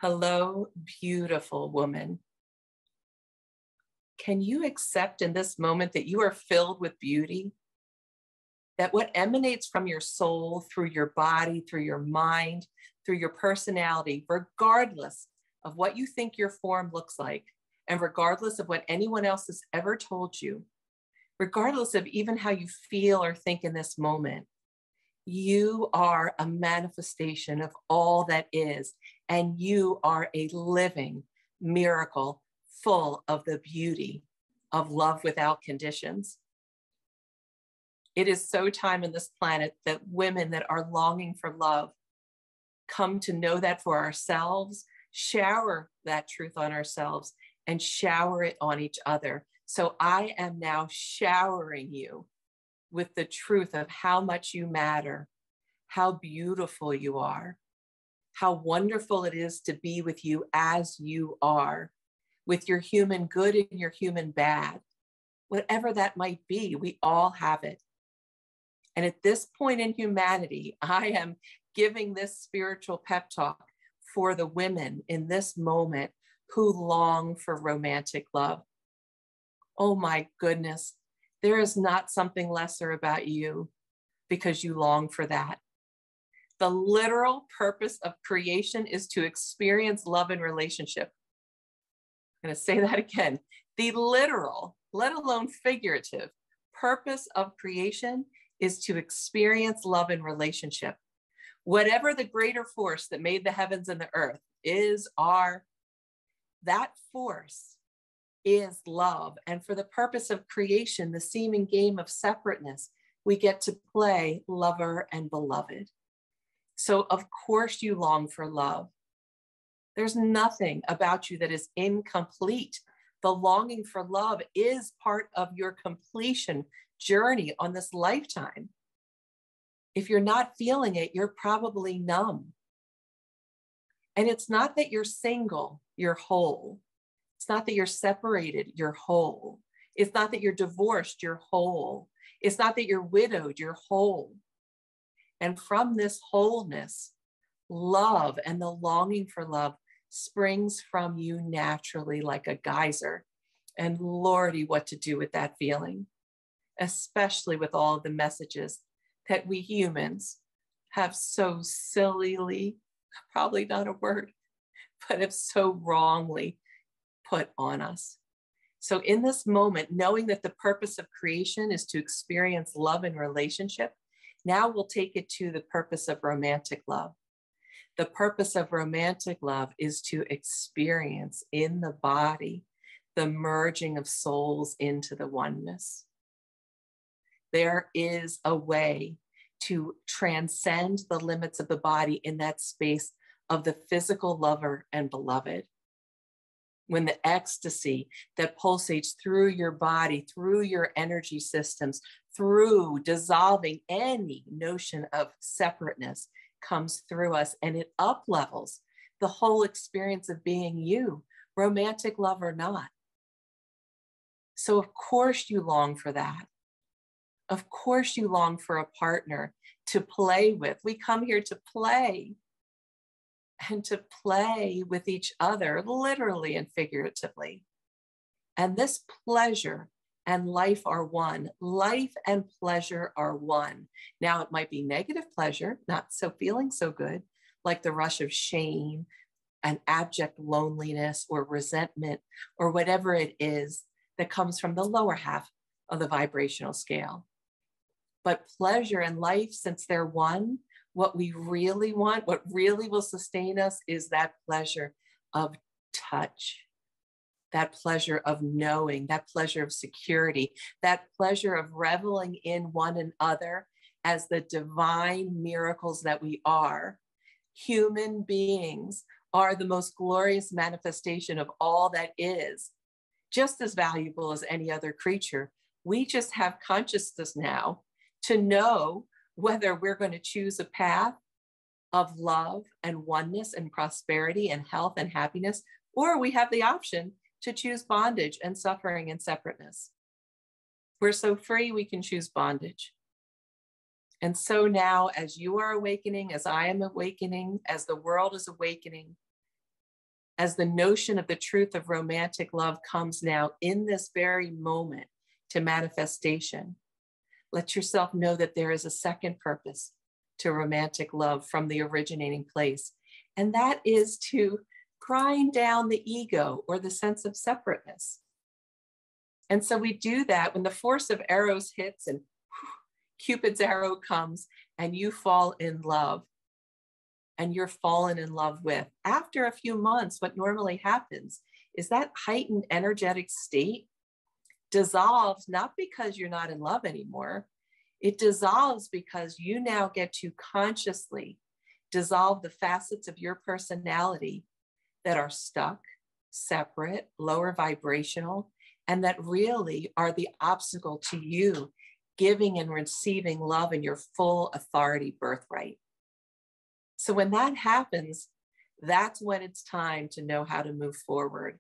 Hello, beautiful woman. Can you accept in this moment that you are filled with beauty? That what emanates from your soul, through your body, through your mind, through your personality, regardless of what you think your form looks like, and regardless of what anyone else has ever told you, regardless of even how you feel or think in this moment, you are a manifestation of all that is, and you are a living miracle full of the beauty of love without conditions. It is so time in this planet that women that are longing for love come to know that for ourselves, shower that truth on ourselves, and shower it on each other. So I am now showering you with the truth of how much you matter, how beautiful you are, how wonderful it is to be with you as you are, with your human good and your human bad. Whatever that might be, we all have it. And at this point in humanity, I am giving this spiritual pep talk for the women in this moment who long for romantic love. Oh my goodness, there is not something lesser about you because you long for that. The literal purpose of creation is to experience love and relationship. I'm going to say that again. The literal, let alone figurative, purpose of creation is to experience love and relationship. Whatever the greater force that made the heavens and the earth is, that force is love. And for the purpose of creation, the seeming game of separateness, we get to play lover and beloved. So of course you long for love. There's nothing about you that is incomplete. The longing for love is part of your completion journey on this lifetime. If you're not feeling it, you're probably numb. And it's not that you're single, you're whole. It's not that you're separated, you're whole. It's not that you're divorced, you're whole. It's not that you're widowed, you're whole. And from this wholeness, love and the longing for love springs from you naturally like a geyser. And Lordy, what to do with that feeling, especially with all of the messages that we humans have so sillily, probably not a word, but have so wrongly put on us. So in this moment, knowing that the purpose of creation is to experience love and relationship, now we'll take it to the purpose of romantic love. The purpose of romantic love is to experience in the body the merging of souls into the oneness. There is a way to transcend the limits of the body in that space of the physical lover and beloved. When the ecstasy that pulsates through your body, through your energy systems, through dissolving any notion of separateness comes through us, and it up-levels the whole experience of being you, romantic love or not. So of course you long for that. Of course you long for a partner to play with. We come here to play, and to play with each other, literally and figuratively. And this pleasure and life are one. Life and pleasure are one. Now it might be negative pleasure, not so feeling so good, like the rush of shame and abject loneliness or resentment or whatever it is that comes from the lower half of the vibrational scale. But pleasure and life, since they're one, what we really want, what really will sustain us is that pleasure of touch, that pleasure of knowing, that pleasure of security, that pleasure of reveling in one another as the divine miracles that we are. Human beings are the most glorious manifestation of all that is, just as valuable as any other creature. We just have consciousness now to know whether we're going to choose a path of love and oneness and prosperity and health and happiness, or we have the option to choose bondage and suffering and separateness. We're so free, we can choose bondage. And so now, as you are awakening, as I am awakening, as the world is awakening, as the notion of the truth of romantic love comes now in this very moment to manifestation, let yourself know that there is a second purpose to romantic love from the originating place. And that is to grind down the ego or the sense of separateness. And so we do that when the force of arrows hits and Cupid's arrow comes and you fall in love and you're fallen in love with. After a few months, what normally happens is that heightened energetic state dissolves, not because you're not in love anymore. It dissolves because you now get to consciously dissolve the facets of your personality that are stuck, separate, lower vibrational, and that really are the obstacle to you giving and receiving love in your full authority birthright. So when that happens, that's when it's time to know how to move forward.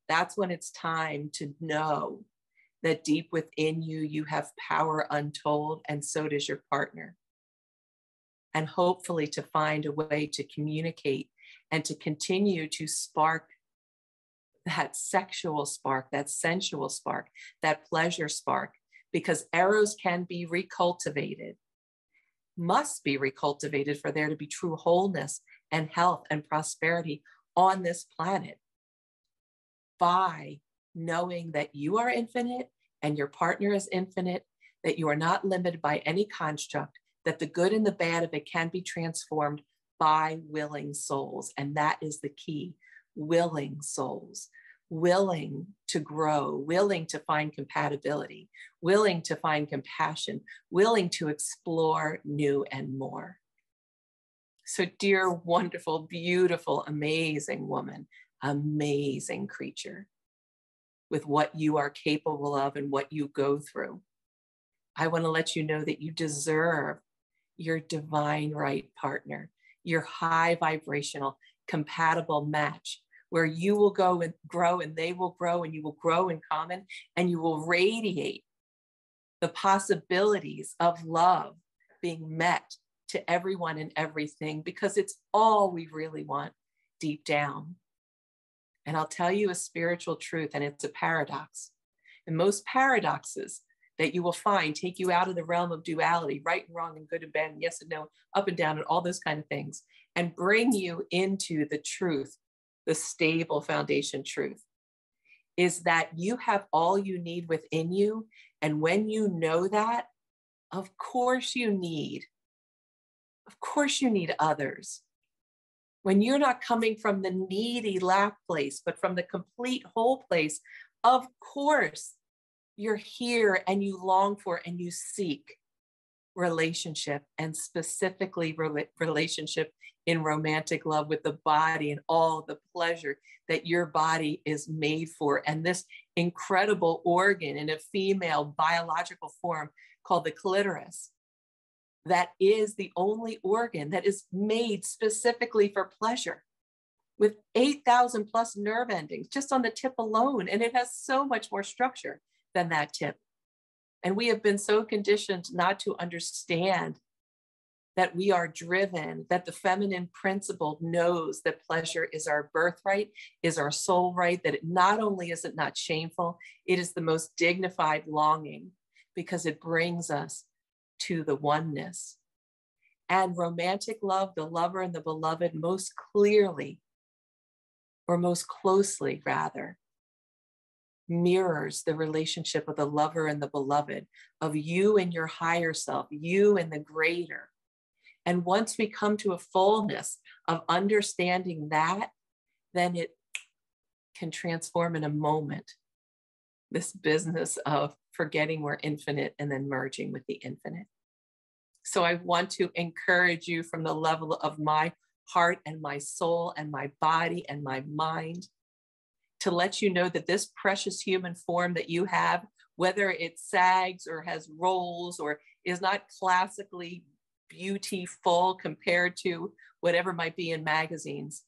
That's when it's time to know that deep within you, you have power untold, and so does your partner. And hopefully to find a way to communicate and to continue to spark that sexual spark, that sensual spark, that pleasure spark, because arrows can be recultivated, must be recultivated for there to be true wholeness and health and prosperity on this planet by knowing that you are infinite and your partner is infinite, that you are not limited by any construct, that the good and the bad of it can be transformed by willing souls. And that is the key, willing souls, willing to grow, willing to find compatibility, willing to find compassion, willing to explore new and more. So dear, wonderful, beautiful, amazing woman, amazing creature, with what you are capable of and what you go through, I want to let you know that you deserve your divine right partner, your high vibrational, compatible match, where you will go and grow and they will grow and you will grow in common and you will radiate the possibilities of love being met to everyone and everything, because it's all we really want deep down. And I'll tell you a spiritual truth, and it's a paradox. And most paradoxes that you will find take you out of the realm of duality, right and wrong and good and bad and yes and no, up and down and all those kind of things, and bring you into the truth, the stable foundation truth, is that you have all you need within you. And when you know that, of course you need others. When you're not coming from the needy lack place, but from the complete whole place, of course you're here and you long for and you seek relationship, and specifically relationship in romantic love with the body and all the pleasure that your body is made for. And this incredible organ in a female biological form called the clitoris, that is the only organ that is made specifically for pleasure, with 8,000 plus nerve endings just on the tip alone. And it has so much more structure than that tip. And we have been so conditioned not to understand that we are driven, that the feminine principle knows that pleasure is our birthright, is our soul right, that it not only is it not shameful, it is the most dignified longing, because it brings us to the oneness. And romantic love, the lover and the beloved, most clearly, or most closely rather, mirrors the relationship of the lover and the beloved, of you and your higher self, you and the greater. And once we come to a fullness of understanding that, then it can transform in a moment this business of forgetting we're infinite and then merging with the infinite. So I want to encourage you from the level of my heart and my soul and my body and my mind to let you know that this precious human form that you have, whether it sags or has rolls or is not classically beautiful compared to whatever might be in magazines,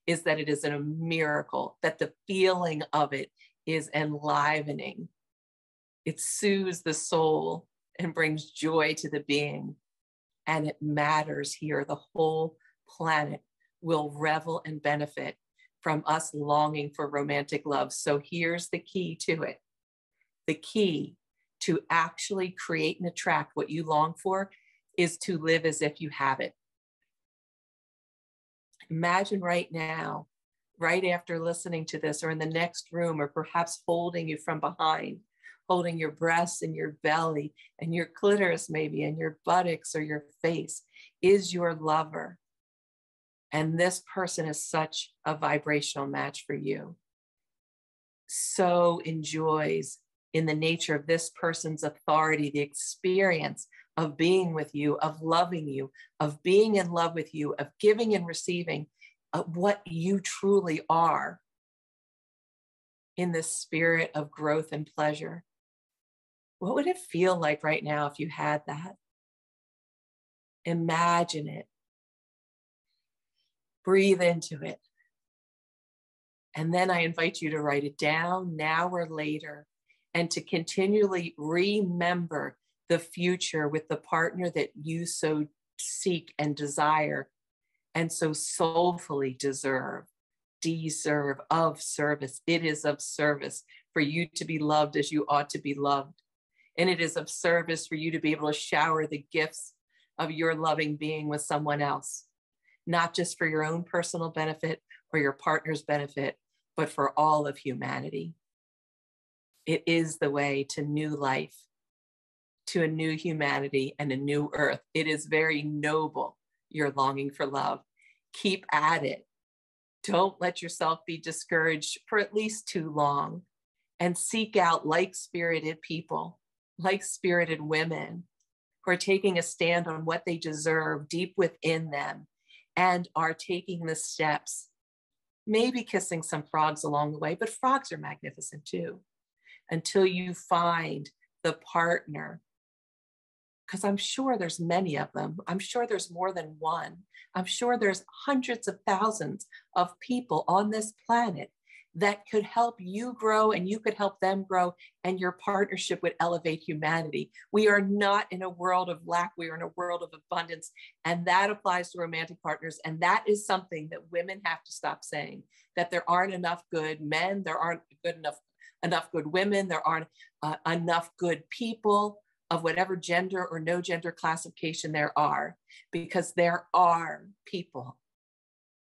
is that it is a miracle, that the feeling of it is enlivening. It soothes the soul and brings joy to the being. And it matters here. The whole planet will revel and benefit from us longing for romantic love. So here's the key to it. The key to actually create and attract what you long for is to live as if you have it. Imagine right now, right after listening to this, or in the next room, or perhaps holding you from behind, holding your breasts and your belly and your clitoris maybe, and your buttocks or your face, is your lover. And this person is such a vibrational match for you. So enjoys in the nature of this person's authority, the experience of being with you, of loving you, of being in love with you, of giving and receiving what you truly are in this spirit of growth and pleasure. What would it feel like right now if you had that? Imagine it. Breathe into it. And then I invite you to write it down now or later, and to continually remember the future with the partner that you so seek and desire and so soulfully deserve of service. It is of service for you to be loved as you ought to be loved. And it is of service for you to be able to shower the gifts of your loving being with someone else, not just for your own personal benefit or your partner's benefit, but for all of humanity. It is the way to new life, to a new humanity and a new earth. It is very noble, your longing for love. Keep at it. Don't let yourself be discouraged for at least too long, and seek out like-spirited people, like-spirited women who are taking a stand on what they deserve deep within them and are taking the steps, maybe kissing some frogs along the way, but frogs are magnificent too, until you find the partner. Because I'm sure there's many of them. I'm sure there's more than one. I'm sure there's hundreds of thousands of people on this planet that could help you grow, and you could help them grow, and your partnership would elevate humanity. We are not in a world of lack. We are in a world of abundance. And that applies to romantic partners. And that is something that women have to stop saying, that there aren't enough good men, there aren't enough good women, there aren't enough good people of whatever gender or no gender classification there are, because there are people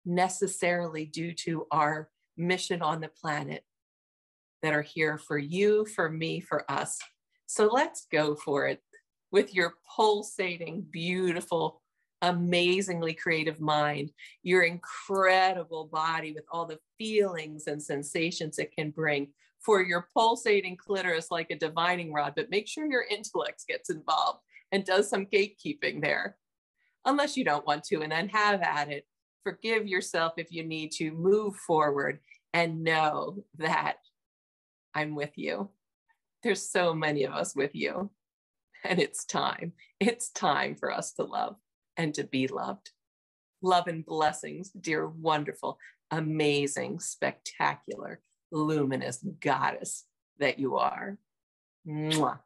necessarily due to our mission on the planet that are here for you, for me, for us. So let's go for it with your pulsating, beautiful, amazingly creative mind, your incredible body with all the feelings and sensations it can bring, for your pulsating clitoris like a divining rod, but make sure your intellect gets involved and does some gatekeeping there, unless you don't want to, and then have at it. Forgive yourself if you need to. Move forward and know that I'm with you. There's so many of us with you, and it's time. It's time for us to love and to be loved. Love and blessings, dear, wonderful, amazing, spectacular, luminous goddess that you are. Mwah.